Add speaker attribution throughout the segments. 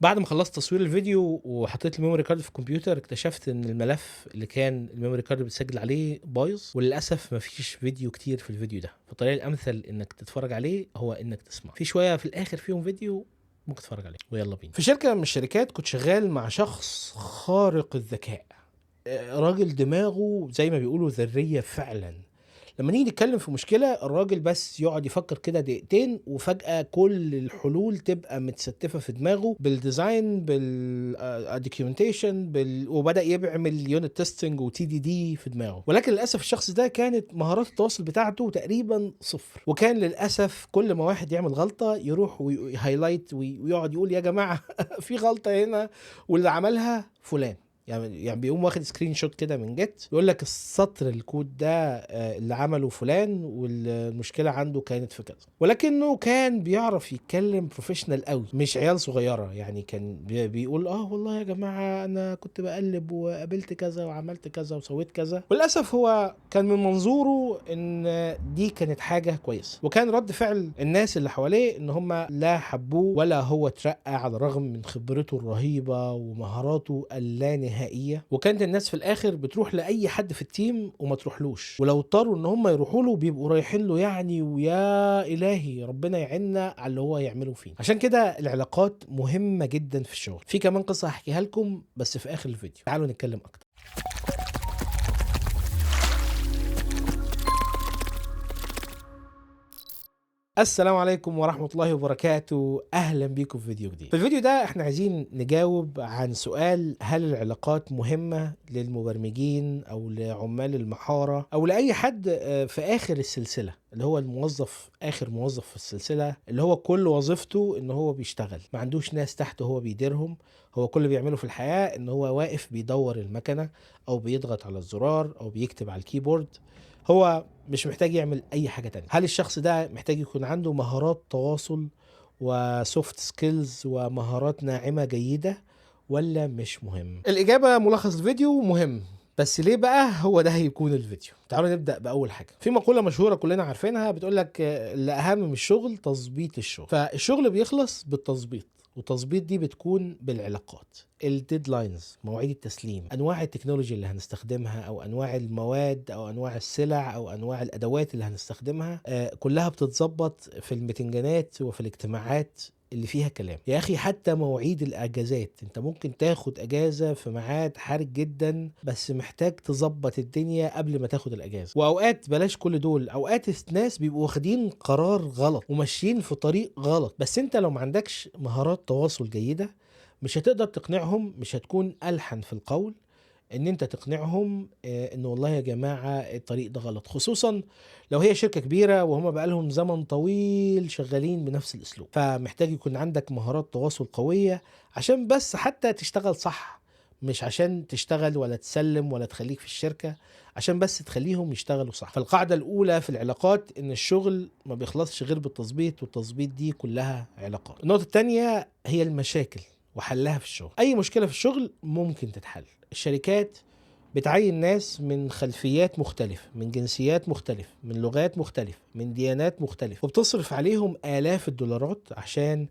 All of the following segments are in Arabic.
Speaker 1: بعد ما خلصت تصوير الفيديو وحطيت الميموري كارد في الكمبيوتر، اكتشفت ان الملف اللي كان الميموري كارد بتسجل عليه بايظ، وللاسف مفيش فيديو كتير في الفيديو ده. فالطريقه الامثل انك تتفرج عليه هو انك تسمع في شويه في الاخر فيهم فيديو ممكن تتفرج عليه. ويلا بينا. في شركه من الشركات كنت شغال مع شخص خارق الذكاء، راجل دماغه زي ما بيقولوا ذريه فعلا. لما نيجي نتكلم في مشكلة، الراجل بس يقعد يفكر كده دقيقتين وفجأة كل الحلول تبقى متستفة في دماغه بالديزاين بالدوكيومنتيشن وبدأ يعمل يونت تيستنج وتي دي دي في دماغه. ولكن للأسف الشخص ده كانت مهارات التواصل بتاعته تقريبا صفر، وكان للأسف كل ما واحد يعمل غلطة يروح ويهايلايت ويقعد يقول يا جماعة في غلطة هنا واللي عملها فلان. يعني بيقوم واخد سكرين شوت كده من جيت يقول لك السطر الكود ده اللي عمله فلان والمشكله عنده كانت في كذا. ولكنه كان بيعرف يتكلم بروفيشنال قوي، مش عيال صغيره. يعني كان بيقول والله يا جماعه انا كنت بقلب وقابلت كذا وعملت كذا وسويت كذا. وللاسف هو كان من منظوره ان دي كانت حاجه كويسه، وكان رد فعل الناس اللي حواليه ان هم لا حبوه ولا هو اترقى على الرغم من خبرته الرهيبه ومهاراته اللانهائيه. وكانت الناس في الاخر بتروح لاي حد في التيم وما تروحلوش، ولو اضطروا ان هم يروحوا له بيبقوا رايحين له يعني ويا الهي ربنا يعيننا على اللي هو يعمله فينا. عشان كده العلاقات مهمه جدا في الشغل. في كمان قصه هحكيها لكم بس في اخر الفيديو، تعالوا نتكلم اكتر. السلام عليكم ورحمة الله وبركاته، أهلا بيكم في فيديو جديد. في الفيديو ده احنا عايزين نجاوب عن سؤال: هل العلاقات مهمة للمبرمجين أو لعمال المحارة أو لأي حد في آخر السلسلة، اللي هو الموظف آخر موظف في السلسلة، اللي هو كل وظيفته إن هو بيشتغل، ما عندوش ناس تحته هو بيديرهم. هو كل اللي بيعمله في الحياة إن هو واقف بيدور المكنة أو بيضغط على الزرار أو بيكتب على الكيبورد. هو مش محتاج يعمل اي حاجة تانية. هل الشخص ده محتاج يكون عنده مهارات تواصل وسوفت سكيلز ومهارات ناعمة جيدة ولا مش مهم؟ الإجابة ملخص الفيديو: مهم. بس ليه بقى؟ هو ده هيكون الفيديو. تعالوا نبدأ بأول حاجة. في مقولة مشهورة كلنا عارفينها بتقول لك اللي أهم من الشغل تظبيط الشغل. فالشغل بيخلص بالتظبيط، والتظبيط دي بتكون بالعلاقات، الديدلاينز، مواعيد التسليم، انواع التكنولوجي اللي هنستخدمها او انواع المواد او انواع السلع او انواع الادوات اللي هنستخدمها. كلها بتتظبط في الميتنجانات وفي الاجتماعات اللي فيها كلام. يا اخي حتى مواعيد الاجازات، انت ممكن تاخد اجازة في ميعاد حرج جدا بس محتاج تظبط الدنيا قبل ما تاخد الاجازة. واوقات بلاش كل دول، اوقات الناس بيبقوا واخدين قرار غلط وماشيين في طريق غلط، بس انت لو ما عندكش مهارات تواصل جيدة مش هتقدر تقنعهم، مش هتكون ألحن في القول ان انت تقنعهم ان والله يا جماعة الطريق ده غلط، خصوصا لو هي شركة كبيرة وهم بقالهم زمن طويل شغالين بنفس الاسلوب. فمحتاج يكون عندك مهارات تواصل قوية عشان بس حتى تشتغل صح، مش عشان تشتغل ولا تسلم ولا تخليك في الشركة، عشان بس تخليهم يشتغلوا صح. فالقاعدة الأولى في العلاقات إن الشغل ما بيخلصش غير بالتظبيط، والتظبيط دي كلها علاقات. النقطة التانية هي المشاكل وحلها في الشغل. أي مشكلة في الشغل ممكن تتحل. الشركات بتعين ناس من خلفيات مختلفة، من جنسيات مختلفة، من لغات مختلفة، من ديانات مختلفة، وبتصرف عليهم آلاف الدولارات عشان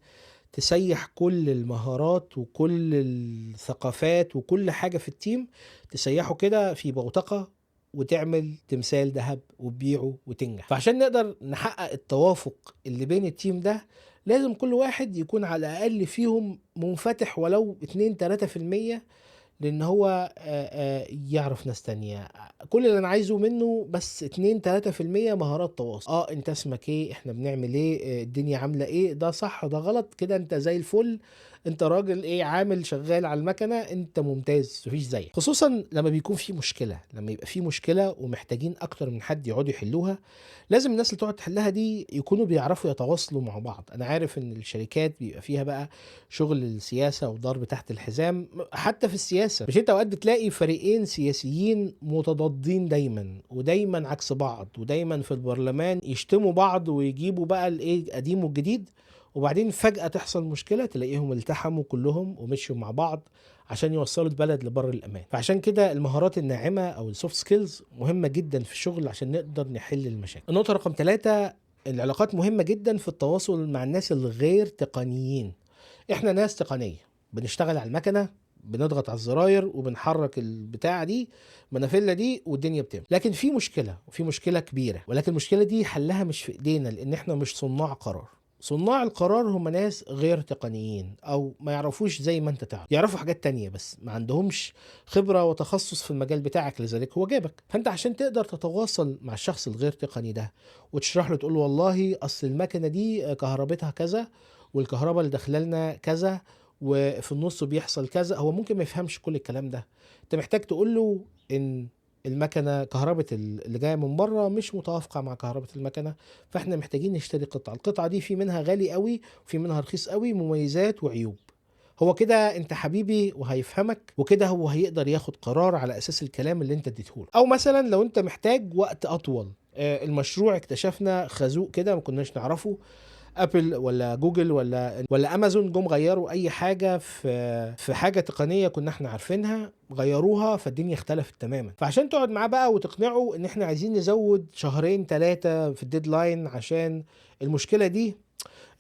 Speaker 1: تسيح كل المهارات وكل الثقافات وكل حاجة في التيم، تسيحه كده في بوتقة وتعمل تمثال ذهب وتبيعه وتنجح. فعشان نقدر نحقق التوافق اللي بين التيم ده لازم كل واحد يكون على الأقل فيهم منفتح ولو 2-3%، لان هو يعرف ناس تانية. كل اللي انا عايزه منه بس 2-3% مهارات تواصل. انت اسمك ايه، احنا بنعمل ايه، الدنيا عاملة ايه، ده صح ده غلط كده، انت زي الفل، انت راجل ايه عامل شغال على المكنة، انت ممتاز مفيش زيك. خصوصا لما بيكون في مشكلة، لما يبقى في مشكلة ومحتاجين اكتر من حد يقعدوا يحلوها، لازم الناس اللي تقعد تحلها دي يكونوا بيعرفوا يتواصلوا مع بعض. انا عارف ان الشركات بيبقى فيها بقى شغل السياسة وضرب تحت الحزام. حتى في السياسة مش انت اوقات بتلاقي فريقين سياسيين متضادين دايما ودايما عكس بعض، ودايما في البرلمان يشتموا بعض ويجيبوا بقى الايه القديم والجديد، وبعدين فجأة تحصل مشكلة تلاقيهم التحموا كلهم ومشوا مع بعض عشان يوصلوا البلد لبر الأمان. فعشان كده المهارات الناعمة أو السوفت سكيلز مهمة جدا في الشغل عشان نقدر نحل المشاكل. النقطة رقم 3: العلاقات مهمة جدا في التواصل مع الناس الغير تقنيين. احنا ناس تقنية، بنشتغل على المكنه، بنضغط على الزراير وبنحرك البتاعه دي، منافله دي، والدنيا بتمشي. لكن في مشكله، وفي مشكله كبيره، ولكن المشكله دي حلها مش في ايدينا، لان احنا مش صناع قرار. صناع القرار هم ناس غير تقنيين، او ما يعرفوش زي ما انت تعرف، يعرفوا حاجات تانية بس ما عندهمش خبرة وتخصص في المجال بتاعك، لذلك هو جابك. فانت عشان تقدر تتواصل مع الشخص الغير تقني ده وتشرح له، تقول له والله اصل المكنة دي كهربتها كذا، والكهرباء اللي داخله لنا كذا، وفي النص بيحصل كذا، هو ممكن ما يفهمش كل الكلام ده. انت محتاج تقول له ان المكنه كهرباء اللي جايه من بره مش متوافقه مع كهرباء المكنه، فاحنا محتاجين نشتري قطعه. القطعه دي في منها غالي قوي وفي منها رخيص قوي، مميزات وعيوب. هو كده انت حبيبي وهيفهمك، وكده هو هيقدر ياخد قرار على اساس الكلام اللي انت اديته له. او مثلا لو انت محتاج وقت اطول، المشروع اكتشفنا خازوق كده ما كناش نعرفه، ابل ولا جوجل ولا امازون جم غيروا اي حاجه في حاجه تقنيه كنا احنا عارفينها، غيروها، فالدنيا اختلفت تماما. فعشان تقعد معاه بقى وتقنعه ان احنا عايزين نزود شهرين 3 في الديدلاين عشان المشكله دي،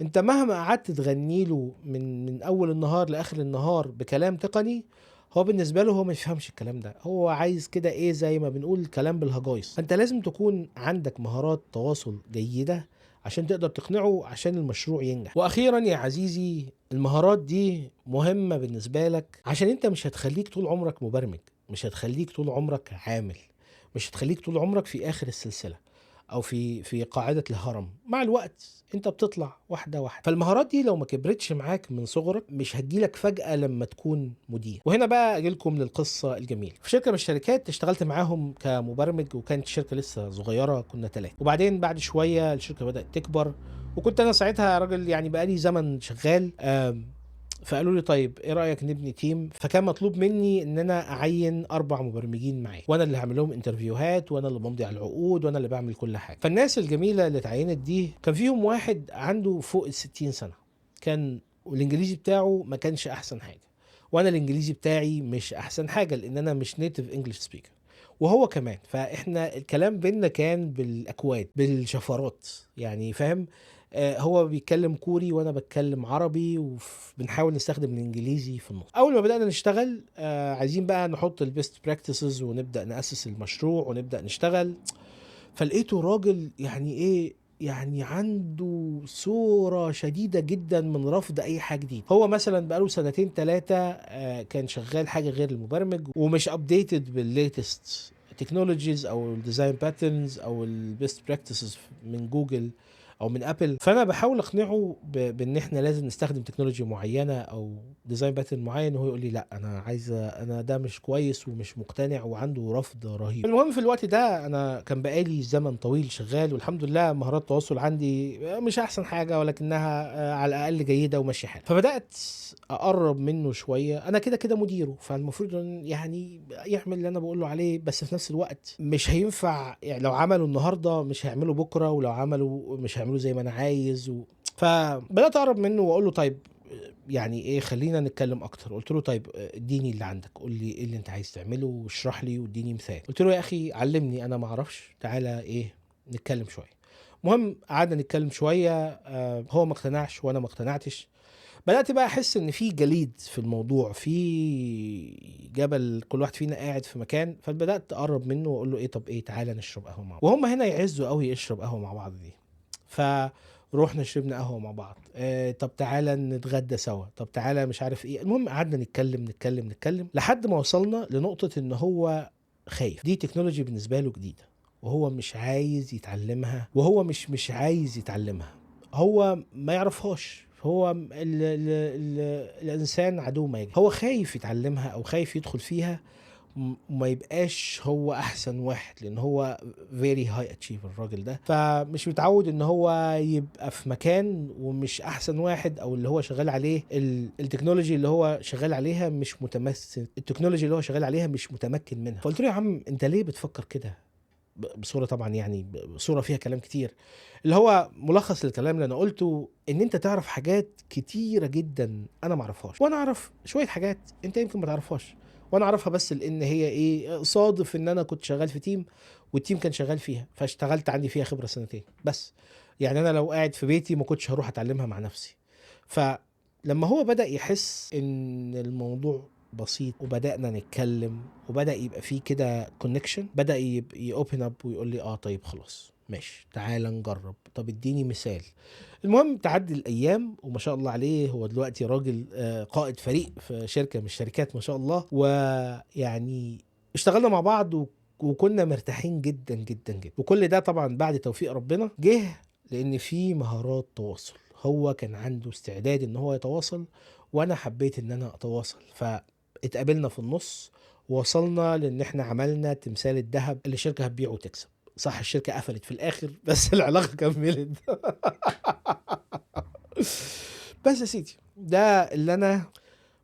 Speaker 1: انت مهما قعدت تغني له من اول النهار لاخر النهار بكلام تقني، هو بالنسبه له هو ما يفهمش الكلام ده. هو عايز كده ايه، زي ما بنقول كلام بالهجايص. فانت لازم تكون عندك مهارات تواصل جيده عشان تقدر تقنعه، عشان المشروع ينجح. واخيرا يا عزيزي، المهارات دي مهمه بالنسبه لك، عشان انت مش هتخليك طول عمرك مبرمج، مش هتخليك طول عمرك عامل، مش هتخليك طول عمرك في اخر السلسله او في قاعده الهرم. مع الوقت انت بتطلع واحده واحده. فالمهارات دي لو ما كبرتش معاك من صغرك مش هتجيلك فجاه لما تكون مدير. وهنا بقى اجيلكم للقصه الجميله. في شركه من الشركات اشتغلت معاهم كمبرمج، وكانت الشركه لسه صغيره، كنا 3. وبعدين بعد شويه الشركه بدات تكبر، وكنت انا ساعتها راجل يعني بقالي زمن شغال. فقالوا لي طيب ايه رايك نبني تيم؟ فكان مطلوب مني ان انا اعين 4 مبرمجين معايا، وانا اللي هعمل لهم انترفيوهات، وانا اللي بمضي على العقود، وانا اللي بعمل كل حاجه. فالناس الجميله اللي اتعينت دي كان فيهم واحد عنده فوق ال60 سنه، كان الانجليزي بتاعه ما كانش احسن حاجه، وانا الانجليزي بتاعي مش احسن حاجه لان انا مش نيتيف انجلش سبيكر، وهو كمان. فاحنا الكلام بينا كان بالاكواد، بالشفرات، يعني فاهم. هو بيتكلم كوري وانا بتكلم عربي، وبنحاول نستخدم الانجليزي في النص. اول ما بدانا نشتغل عايزين بقى نحط البيست براكتسز ونبدا ناسس المشروع ونبدا نشتغل. فلقيته راجل يعني ايه، يعني عنده صورة شديدة جدا من رفض اي حاجة جديدة. هو مثلا بقاله 2 3 كان شغال حاجة غير المبرمج، ومش ابديتد بالليتست تكنولوجيز او الديزاين باترنز او البيست براكتسز من جوجل او من ابل. فانا بحاول اقنعه بان احنا لازم نستخدم تكنولوجي معينه او ديزاين باترن معين، وهو يقول لي لا انا عايز، انا ده مش كويس ومش مقتنع، وعنده رفض رهيب. المهم في الوقت ده انا كان بقالي زمن طويل شغال، والحمد لله مهارات التواصل عندي مش احسن حاجه، ولكنها على الاقل جيده وماشيه حالي. فبدات اقرب منه شويه، انا كده كده مديره، فالمفروض يعني يعمل اللي انا بقول له عليه، بس في نفس الوقت مش هينفع يعني لو عملوا النهارده مش هيعملوا بكره، ولو عملوا مش هيعملوا زي ما انا عايز فبدات اقرب منه واقول له طيب يعني ايه، خلينا نتكلم اكتر. قلت له طيب اديني اللي عندك، قول لي ايه اللي انت عايز تعمله واشرح لي واديني مثال. قلت له يا اخي علمني، انا ما اعرفش، تعالى ايه نتكلم شويه. المهم قعدنا نتكلم شويه، هو ما اقتنعش وانا ما اقتنعتش. بدأت بقى أحس إن في جليد في الموضوع، في جبل، كل واحد فينا قاعد في مكان. فبدأت أقرب منه وأقول له إيه، طب إيه، تعالى نشرب قهوة مع بعض. وهم هنا يعزوا قوي يشرب قهوة مع بعض دي. فروحنا شربنا قهوة مع بعض. طب تعالى نتغدى سوا، طب تعالى مش عارف إيه. المهم قعدنا نتكلم لحد ما وصلنا لنقطة إن هو خايف. دي تكنولوجي بالنسبة له جديدة، وهو مش عايز يتعلمها، وهو مش عايز يتعلمها، هو ما يعرفهاش. هو الانسان عدو ما يجهل. هو خايف يتعلمها او خايف يدخل فيها وما يبقاش هو احسن واحد، لان هو very high achiever الراجل ده، فمش متعود ان هو يبقى في مكان ومش احسن واحد، او اللي هو شغال عليه التكنولوجي اللي هو شغال عليها مش متمسك، التكنولوجي اللي هو شغال عليها مش متمكن منها. فقلت له يا عم انت ليه بتفكر كده؟ بصوره طبعا يعني بصوره فيها كلام كتير، اللي هو ملخص للكلام اللي انا قلته ان انت تعرف حاجات كتيره جدا انا ما اعرفهاش، وانا اعرف شويه حاجات انت يمكن ما تعرفهاش، وانا اعرفها بس لان هي ايه، صادف ان انا كنت شغال في تيم والتيم كان شغال فيها، فاشتغلت عندي فيها خبره 2 بس. يعني انا لو قاعد في بيتي ما كنتش هروح اتعلمها مع نفسي. ف لما هو بدأ يحس ان الموضوع بسيط وبدأنا نتكلم وبدأ يبقى فيه كده كونكشن، بدأ يوبن اب ويقول لي طيب خلاص ماشي تعال نجرب، طب اديني مثال. المهم تعدي الايام وما شاء الله عليه، هو دلوقتي راجل قائد فريق في شركة من الشركات ما شاء الله، ويعني اشتغلنا مع بعض وكنا مرتاحين جدا جدا جدا. وكل ده طبعا بعد توفيق ربنا جه، لان في مهارات تواصل، هو كان عنده استعداد ان هو يتواصل وانا حبيت ان انا اتواصل، فاتقابلنا في النص ووصلنا لان احنا عملنا تمثال الذهب اللي الشركة هتبيعه وتكسب. صح الشركة قفلت في الاخر بس العلاقة كملت. بس يا سيدي ده اللي انا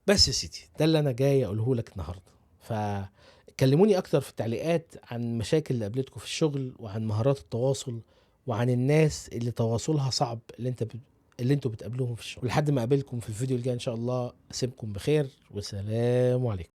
Speaker 1: بس يا سيدي ده اللي انا جاي اقوله لك النهارده. فكلموني اكتر في التعليقات عن المشاكل اللي قابلتكم في الشغل، وعن مهارات التواصل، وعن الناس اللي تواصلها صعب اللي انتوا بتقابلوهم في الشغل. لحد ما اقابلكم في الفيديو الجاي ان شاء الله، اسيبكم بخير وسلام عليكم.